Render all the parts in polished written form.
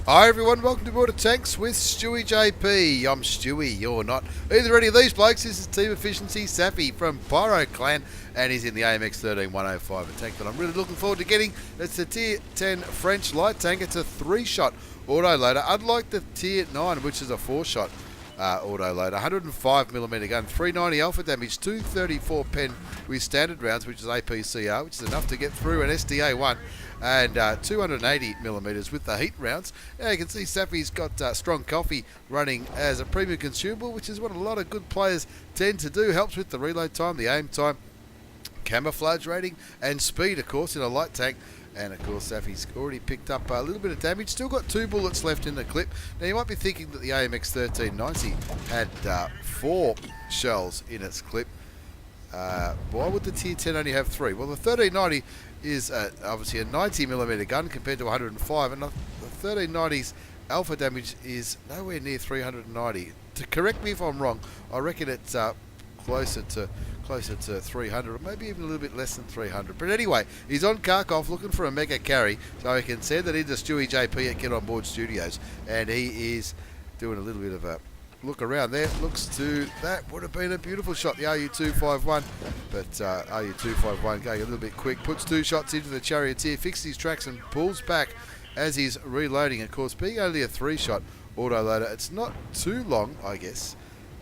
Hi everyone, welcome to Board of Tanks with stewiejp. I'm Stewie, you're not. Either any of these blokes. This is Team Efficiency Saffe from Pyro Clan, and he's in the AMX 13105, a tank that I'm really looking forward to getting. It's a Tier 10 French light tank. It's a 3-shot autoloader, unlike the Tier 9, which is a 4-shot autoloader. 105mm gun, 390 alpha damage, 234 pen with standard rounds, which is APCR, which is enough to get through an SDA1. And 280mm with the heat rounds. Now you can see Saffe's got strong coffee running as a premium consumable, which is what a lot of good players tend to do. Helps with the reload time, the aim time, camouflage rating, and speed, of course, in a light tank. And of course, Saffe's already picked up a little bit of damage. Still got 2 bullets left in the clip. Now you might be thinking that the AMX 1390 had 4 shells in its clip. Why would the Tier 10 only have 3? Well, the 1390 is obviously a 90mm gun compared to 105, and the 1390's alpha damage is nowhere near 390. To correct me if I'm wrong, I reckon it's closer to 300, or maybe even a little bit less than 300. But anyway, he's on Kharkov looking for a mega carry, so he can send it into stewiejp at Get On Board Studios, and he is doing a little bit of a look around there. Looks to that would have been a beautiful shot, the RU251, but RU251 going a little bit quick, puts 2 shots into the charioteer, fixes his tracks and pulls back as he's reloading. Of course, being only a 3-shot autoloader, it's not too long, I guess,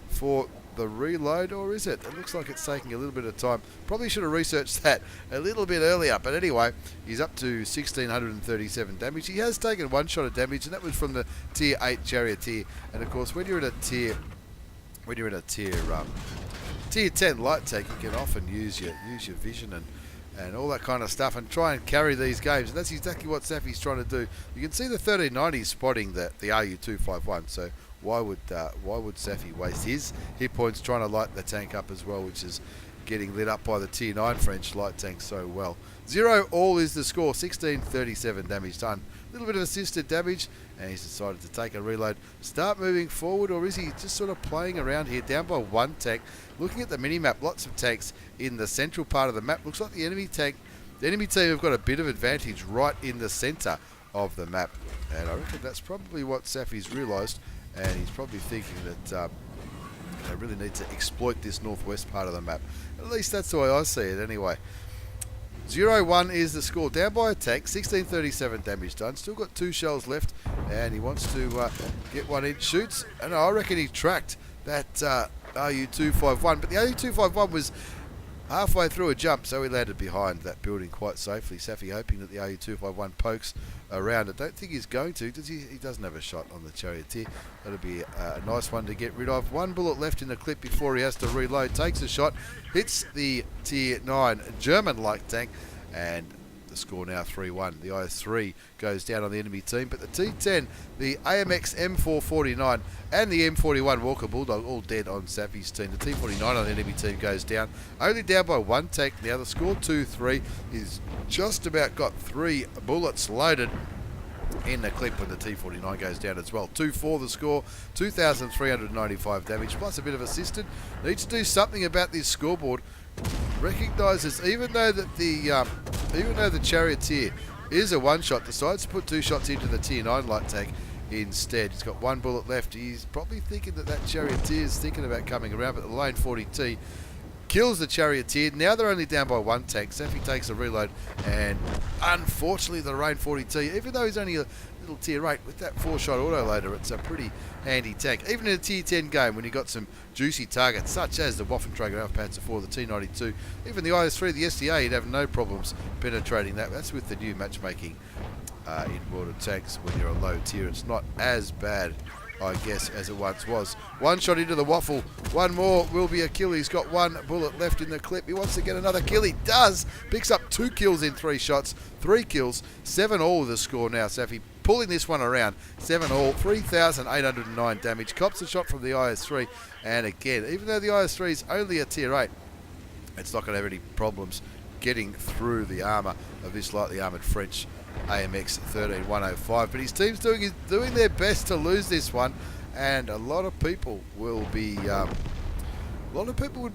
for the reload, or is it? It looks like it's taking a little bit of time. Probably should have researched that a little bit earlier, but anyway, he's up to 1637 damage. He has taken 1 shot of damage, and that was from the Tier 8 charioteer. And of course, when you're in a tier 10 light tank, you can often use your vision and all that kind of stuff, and try and carry these games, and that's exactly what Saffe's trying to do. You can see the 1390 spotting the RU251, so why would Saffe waste his hit points trying to light the tank up as well, which is getting lit up by the Tier 9 French light tank so well. 0-all is the score, 1637 damage done. A little bit of assisted damage, and he's decided to take a reload, start moving forward, or is he just sort of playing around here, down by 1 tank. Looking at the mini-map, lots of tanks in the central part of the map. Looks like the enemy team have got a bit of advantage right in the centre of the map, and I reckon that's probably what Saffe's realised, and he's probably thinking that they really need to exploit this northwest part of the map. At least that's the way I see it anyway. 0-1 is the score, down by a tank, 1637 damage done. Still got 2 shells left, and he wants to get one in. Shoots, and I reckon he tracked that RU251, but the RU251 was halfway through a jump, so he landed behind that building quite safely. Saffe hoping that the RU251 pokes around. I don't think he's going to, does he? He doesn't have a shot on the charioteer. That'll be a nice one to get rid of. 1 bullet left in the clip before he has to reload. Takes a shot, hits the Tier 9 German light tank, and the score now 3-1. The IS-3 goes down on the enemy team, but the T10, the AMX M449 and the M41 Walker Bulldog all dead on Saffe's team. The T49 on the enemy team goes down, only down by 1 tank now. The score 2-3. He's just about got 3 bullets loaded in the clip when the T49 goes down as well. 2-4 the score, 2,395 damage, plus a bit of assisted. Needs to do something about this scoreboard. Recognises even though the charioteer is a 1-shot, decides to put 2 shots into the Tier 9 light tank instead. He's got 1 bullet left. He's probably thinking that charioteer is thinking about coming around, but the lane 40T kills the charioteer. Now they're only down by 1 tank. Saffe takes a reload, and unfortunately the Rain 40T, even though he's only a little Tier 8, with that 4-shot autoloader, it's a pretty handy tank. Even in a Tier 10 game, when you got some juicy targets such as the Waffenträger Alpha Panzer IV, the T92, even the IS-3, the SDA, you'd have no problems penetrating that. That's with the new matchmaking in World of Tanks. When you're a low tier, it's not as bad, I guess, as it once was. 1 shot into the waffle. 1 more will be a kill. He's got 1 bullet left in the clip. He wants to get another kill. He does. Picks up 2 kills in 3 shots. 3 kills. 7-all the score now. Saffe pulling this one around. 7-all. 3,809 damage. Cops a shot from the IS-3. And again, even though the IS-3 is only a Tier 8, it's not going to have any problems getting through the armour of this lightly armoured French AMX 13105, but his team's doing their best to lose this one, and a lot of people would be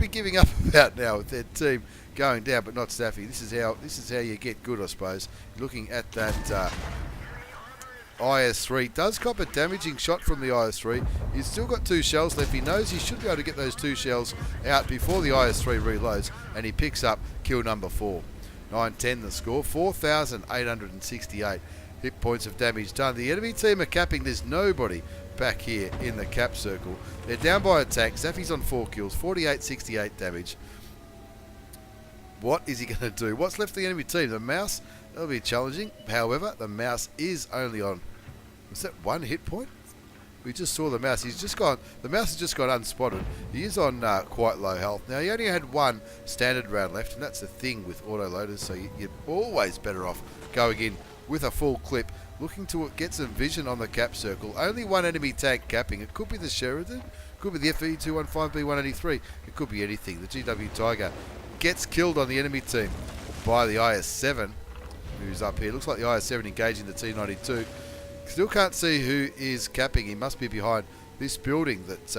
giving up about now with their team going down, but not Saffe. This is how you get good, I suppose. Looking at that IS-3. Does cop a damaging shot from the IS-3. He's still got 2 shells left. He knows he should be able to get those 2 shells out before the IS-3 reloads, and he picks up kill number 4. 9-10 the score. 4,868 hit points of damage done. The enemy team are capping. There's nobody back here in the cap circle. They're down by a tank. Saffe's on 4 kills. 4868 damage. What is he going to do? What's left of the enemy team? The mouse, that'll be challenging. However, the mouse is only on, was that 1 hit point? We just saw the mouse. He's just gone, the mouse has just gone unspotted. He is on quite low health. Now, he only had 1 standard round left, and that's the thing with auto-loaders, so you're always better off going in with a full clip, looking to get some vision on the cap circle. Only 1 enemy tank capping. It could be the Sheridan, could be the FE215B183, it could be anything. The GW Tiger gets killed on the enemy team by the IS-7, who's up here. Looks like the IS-7 engaging the T92. Still can't see who is capping. He must be behind this building, that's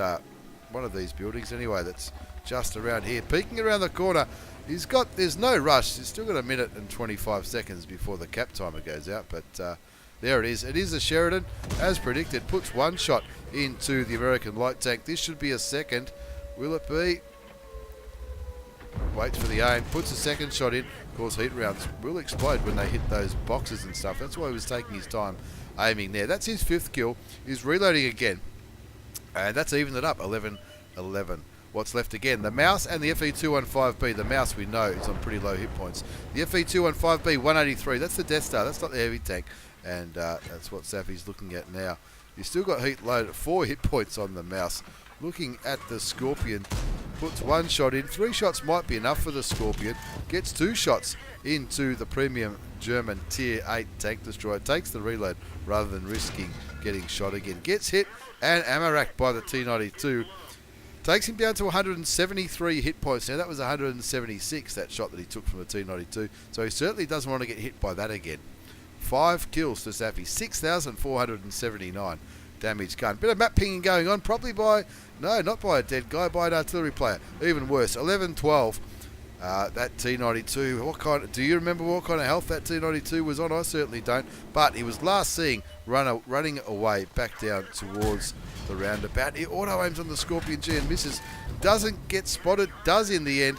one of these buildings anyway, that's just around here. Peeking around the corner, there's no rush. He's still got 1 minute and 25 seconds before the cap timer goes out, but there it is. It is a Sheridan, as predicted. Puts 1 shot into the American light tank. This should be a second. Will it be? Waits for the aim, puts a second shot in. Of course, heat rounds will explode when they hit those boxes and stuff. That's why he was taking his time aiming there. That's his 5th kill. He's reloading again, and that's evened it up. 11-11. What's left again? The mouse and the FE215B. The mouse, we know, is on pretty low hit points. The FE215B 183. That's the Death Star. That's not the heavy tank, and that's what Saffe's looking at now. He's still got heat load at 4 hit points on the mouse. Looking at the Scorpion, puts 1 shot in. 3 shots might be enough for the Scorpion. Gets 2 shots into the premium German Tier 8 tank destroyer. Takes the reload rather than risking getting shot again. Gets hit and ammo-racked by the T92. Takes him down to 173 hit points. Now that was 176, that shot that he took from the T92. So he certainly doesn't want to get hit by that again. 5 kills to Saffe. 6,479 damage gun. Bit of map pinging going on, probably by, no, not by a dead guy, by an artillery player. Even worse. 11-12. That T92, do you remember what kind of health that T92 was on? I certainly don't. But he was last seen running away back down towards the roundabout. He auto aims on the Scorpion G and misses. Doesn't get spotted, does in the end.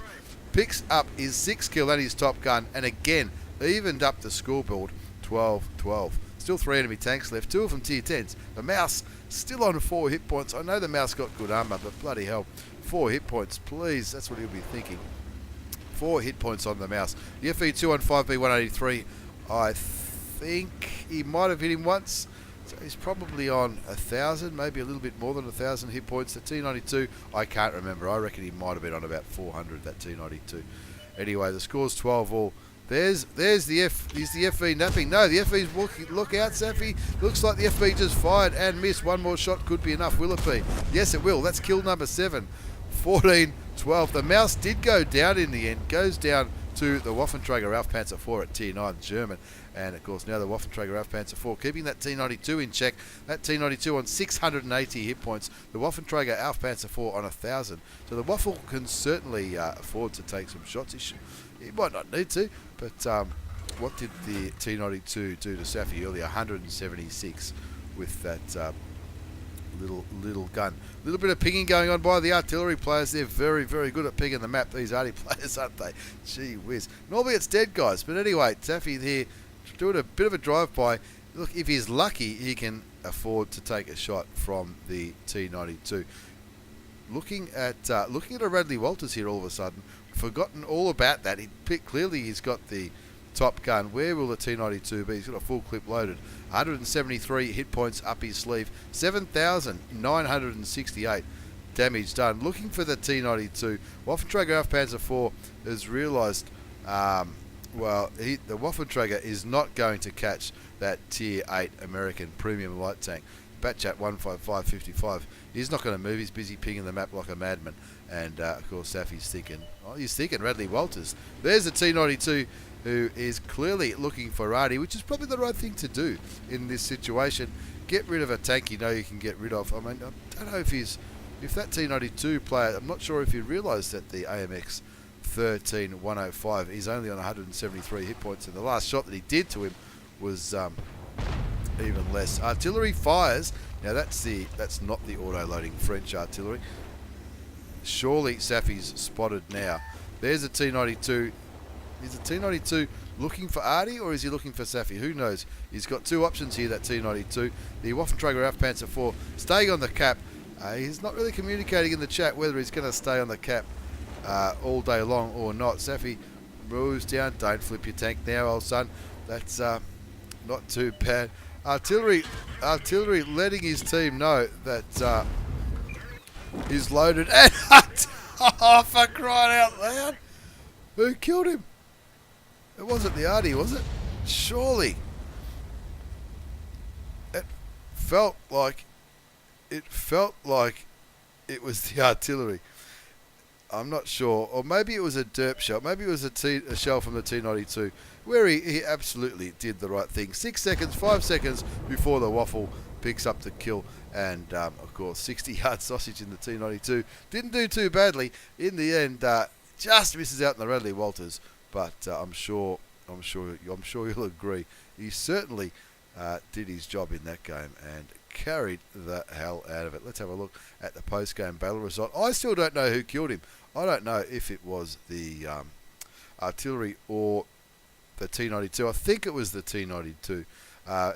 Picks up his 6th kill and his top gun, and again evened up the scoreboard. 12-12. Still 3 enemy tanks left, 2 of them tier 10s. The mouse still on 4 hit points. I know the mouse got good armor, but bloody hell, 4 hit points, please. That's what he'll be thinking. 4 hit points on the mouse. The FE215B183, I think he might have hit him once. So he's probably on 1,000, maybe a little bit more than 1,000 hit points. The T92, I can't remember. I reckon he might have been on about 400, that T92. Anyway, the score's 12-all. There's the is the FE napping? No, the FE's walking. Look out, Saffe. Looks like the FE just fired and missed. 1 more shot could be enough. Will it be? Yes, it will. That's kill number 7. 14-12. The mouse did go down in the end. Goes down to the Waffenträger Panzer 4 at tier 9 German. And of course now the Waffenträger Panzer 4 keeping that T92 in check. That T92 on 680 hit points. The Waffenträger Panzer 4 on 1,000. So the Waffle can certainly afford to take some shots. He might not need to, but what did the T92 do to Saffe earlier? 176 with that little gun. A little bit of pinging going on by the artillery players. They're very, very good at pinging the map, these arty players, aren't they? Gee whiz. Normally it's dead guys, but anyway, Saffe here doing a bit of a drive-by. Look, if he's lucky, he can afford to take a shot from the T92. Looking at a Radley Walters here all of a sudden. Forgotten all about that. Clearly he's got the top gun. Where will the T92 be? He's got a full clip loaded. 173 hit points up his sleeve. 7,968 damage done. Looking for the T92. Waffenträger Panzer 4 has realised, the Waffenträger is not going to catch that Tier 8 American premium light tank. Batchat 15555. He's not going to move. He's busy pinging the map like a madman. And of course, Saffe's thinking, he's thinking Radley Walters. There's the T92 who is clearly looking for Artie, which is probably the right thing to do in this situation. Get rid of a tank you know you can get rid of. I mean, I don't know if that T92 player, I'm not sure if he realised that the AMX 13105 is only on 173 hit points, and the last shot that he did to him was even less. Artillery fires. Now that's not the auto-loading French artillery. Surely Saffe's spotted now. There's a T92. Is the T92 looking for Artie or is he looking for Saffe? Who knows? He's got two options here, that T92. The Waffenträger Panzer 4 staying on the cap. He's not really communicating in the chat whether he's going to stay on the cap all day long or not. Saffe moves down. Don't flip your tank now, old son. That's not too bad. Artillery letting his team know that he's loaded. And oh, for crying out loud! Who killed him? It wasn't the Artie, was it? Surely. It felt like it was the artillery. I'm not sure. Or maybe it was a derp shell. Maybe it was a shell from the T92, where he absolutely did the right thing. 6 seconds, 5 seconds before the Waffle picks up the kill. And, of course, 60-yard sausage in the T92. Didn't do too badly. In the end, just misses out in the Radley Walters. But I'm sure you'll agree. He certainly did his job in that game and carried the hell out of it. Let's have a look at the post-game battle result. I still don't know who killed him. I don't know if it was the artillery or the T92. I think it was the T92.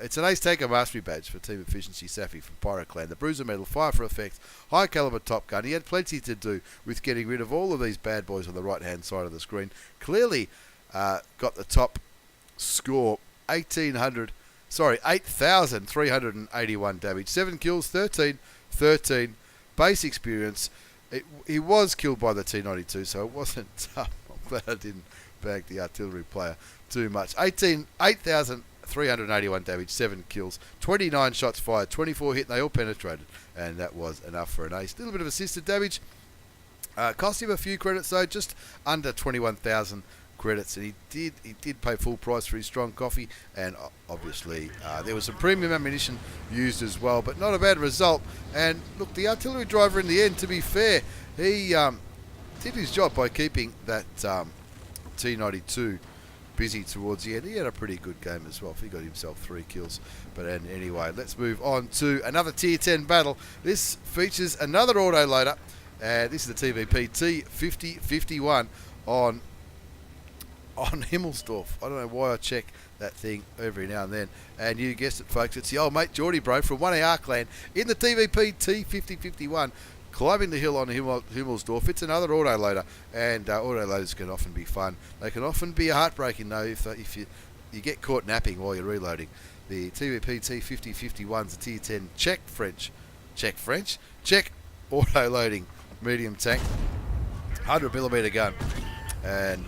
It's an Ace Tanker Mastery Badge for Team Efficiency Saffe from Pyroclan. The Bruiser Medal, Fire for Effect, High Caliber Top Gun. He had plenty to do with getting rid of all of these bad boys on the right-hand side of the screen. Clearly got the top score, 8,381 damage. 7 kills, 13. Base experience. He was killed by the T92, so it wasn't... I'm glad I didn't bag the artillery player too much. 8,381 damage, 7 kills, 29 shots fired, 24 hit, and they all penetrated. And that was enough for an ace. A little bit of assisted damage. Cost him a few credits, though, just under 21,000 credits, and he did pay full price for his strong coffee, and obviously there was some premium ammunition used as well, but not a bad result. And look, the artillery driver in the end, to be fair, he did his job by keeping that T92 busy towards the end. He had a pretty good game as well. He got himself 3 kills. But anyway, let's move on to another Tier 10 battle. This features another auto loader, and this is the TVP T5051 on Himmelsdorf. I don't know why I check that thing every now and then. And you guessed it, folks. It's the old mate JordyBro from 1AR Clan in the TVP T5051, climbing the hill on Himmelsdorf. It's another auto loader, and auto loaders can often be fun. They can often be heartbreaking, though, if you get caught napping while you're reloading. The TVP T5051's a Tier 10 Czech auto loading medium tank, 100mm gun, and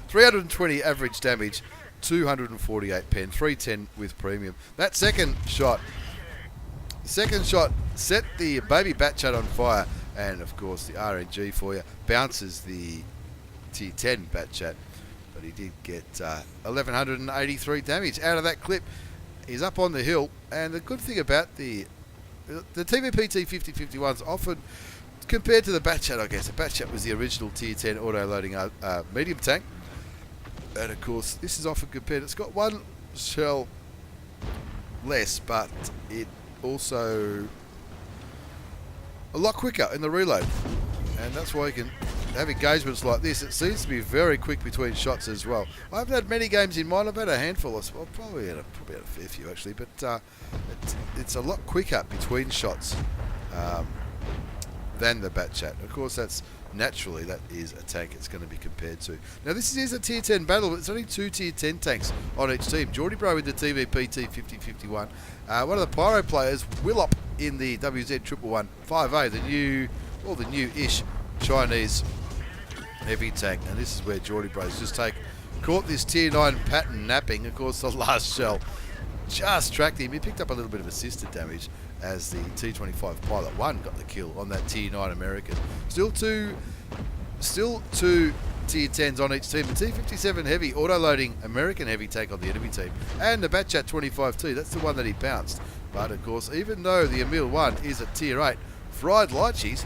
320 average damage, 248 pen, 310 with premium. That second shot set the baby Batchat on fire, and of course the RNG for you bounces the Tier 10 Batchat, but he did get 1183 damage out of that clip. He's up on the hill, and the good thing about the TVP T5051's often, compared to the Batchat, I guess, the Batchat was the original Tier 10 auto-loading medium tank. And of course, this is often compared. It's got one shell less, but it also a lot quicker in the reload. And that's why you can have engagements like this. It seems to be very quick between shots as well. I haven't had many games in mind. I've had a handful. Well, probably had a fair few actually, but it's a lot quicker between shots than the Batchat. Of course, that's naturally that is a tank it's going to be compared to. Now this is a Tier 10 battle, but it's only 2 Tier 10 tanks on each team. JordyBro with the TVP T5051. One of the Pyro players, Willop in the WZ111 5A, the new-ish Chinese heavy tank. And this is where JordyBro's just caught this Tier 9 pattern napping. Of course, the last shell just tracked him. He picked up a little bit of assisted damage as the T25 Pilot 1 got the kill on that Tier 9 American. Still two Tier 10s on each team. The T57 Heavy auto-loading American heavy tank on the enemy team, and the Batchat 25T, that's the one that he bounced. But of course, even though the Emil 1 is a Tier 8 fried lychees,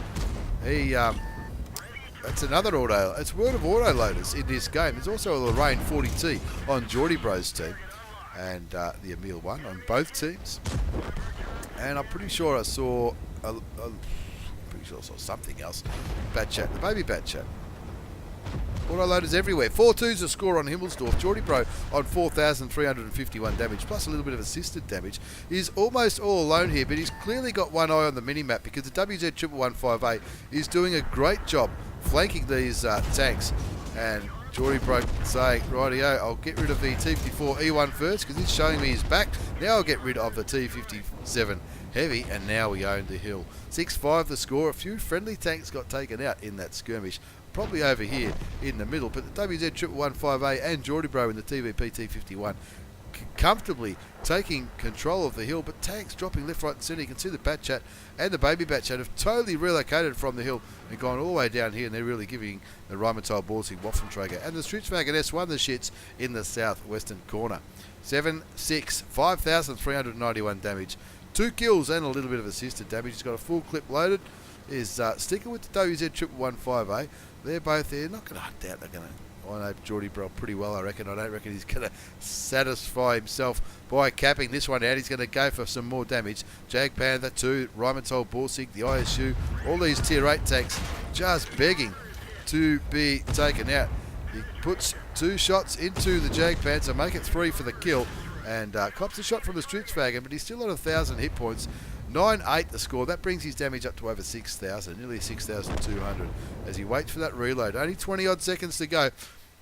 that's another it's word of auto-loaders in this game. There's also a Lorraine 40T on JordyBro's team. and the Emil one on both teams. And I'm pretty sure I saw something else. Bat chat, the baby bat chat. Autoloaders everywhere. 4-2's the score on Himmelsdorf. JordyBro on 4,351 damage, plus a little bit of assisted damage. He's almost all alone here, but he's clearly got one eye on the mini-map because the WZ115A is doing a great job flanking these tanks. And JordyBro saying, rightio, I'll get rid of the T54E1 first because it's showing me his back. Now I'll get rid of the T57 Heavy, and now we own the hill. 6-5 the score. A few friendly tanks got taken out in that skirmish. Probably over here in the middle, but the WZ115A and JordyBro in the TVP T51 comfortably taking control of the hill, but tanks dropping left, right and centre. You can see the bat chat and the baby bat chat have totally relocated from the hill and gone all the way down here, and they're really giving the Rheinmetall Borsig Waffenträger and the Stritzwagen S1 the shits in the southwestern corner. 7-6, 5,391 damage, 2 kills and a little bit of assisted damage. He's got a full clip loaded. Is sticking with the WZ115A. They're both there. Not going to doubt they're going to. I know JordyBro pretty well, I reckon. I don't reckon he's going to satisfy himself by capping this one out. He's going to go for some more damage. Jag Panther 2, Rheinmetall Borsig, the ISU, all these tier 8 tanks just begging to be taken out. He puts 2 shots into the Jag Panther, make it 3 for the kill, and cops a shot from the Stritzwagen, but he's still on 1,000 hit points. 9-8 the score. That brings his damage up to over 6,000, nearly 6,200 as he waits for that reload. Only 20 odd seconds to go,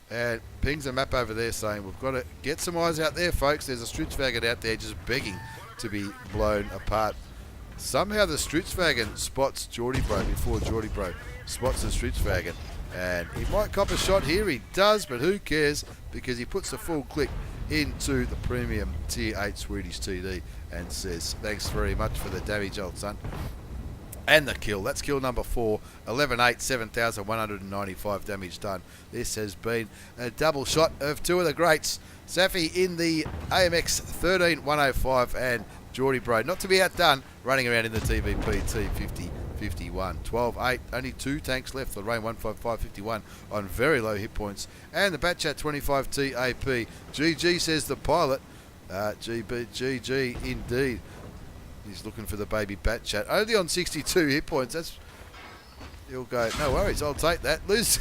and pings a map over there saying we've got to get some eyes out there, folks. There's a Stritzwagen out there just begging to be blown apart. Somehow the Stritzwagen spots JordyBro before JordyBro spots the Stritzwagen, and he might cop a shot here. He does, but who cares, because he puts the full click into the premium tier 8 Swedish TD and says thanks very much for the damage, old son. And the kill. That's kill number 4. 11-8, 7,195 damage done. This has been a double shot of 2 of the greats. Saffe in the AMX 13105 and JordyBro, not to be outdone, running around in the TVP T50 51. 12-8, only 2 tanks left. The Rain 15551 on very low hit points. And the Batchat 25 TAP. GG says the pilot. GG indeed. He's looking for the baby Batchat. Only on 62 hit points. That's. He'll go, no worries, I'll take that. Lose.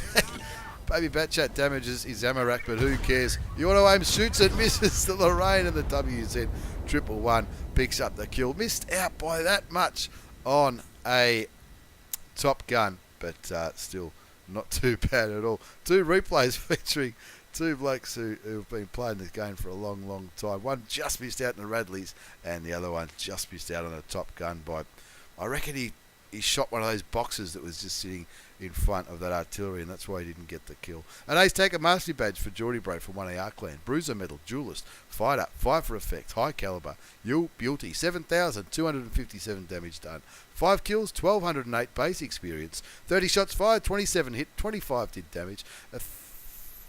Baby Batchat damages his ammo rack, but who cares? The auto aim shoots and misses the Lorraine, and the WZ 111 picks up the kill. Missed out by that much on a Top Gun, but still not too bad at all. 2 replays featuring 2 blokes who've been playing this game for a long, long time. One just missed out on the Radleys, and the other one just missed out on a Top Gun by, I reckon he shot one of those boxes that was just sitting in front of that artillery, and that's why he didn't get the kill. An Ace Taker Mastery Badge for JordyBro from 1AR Clan. Bruiser Medal, Duelist, Fighter, 5 for Effect, High Caliber, Beauty, 7,257 damage done. 5 kills, 1,208 base experience. 30 shots fired, 27 hit, 25 did damage. A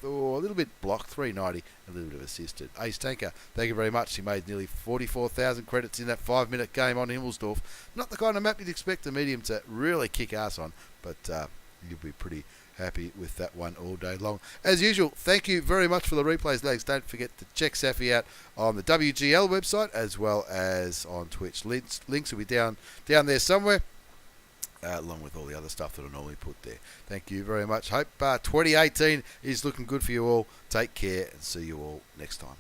little bit blocked, 390, a little bit of assisted. Ace Tanker, thank you very much. He made nearly 44,000 credits in that 5-minute game on Himmelsdorf. Not the kind of map you'd expect a medium to really kick ass on, but you'll be pretty happy with that one all day long. As usual, thank you very much for the replays, lads. Don't forget to check Saffe out on the WGL website as well as on Twitch. Links will be down there somewhere. Along with all the other stuff that I normally put there. Thank you very much. Hope 2018 is looking good for you all. Take care and see you all next time.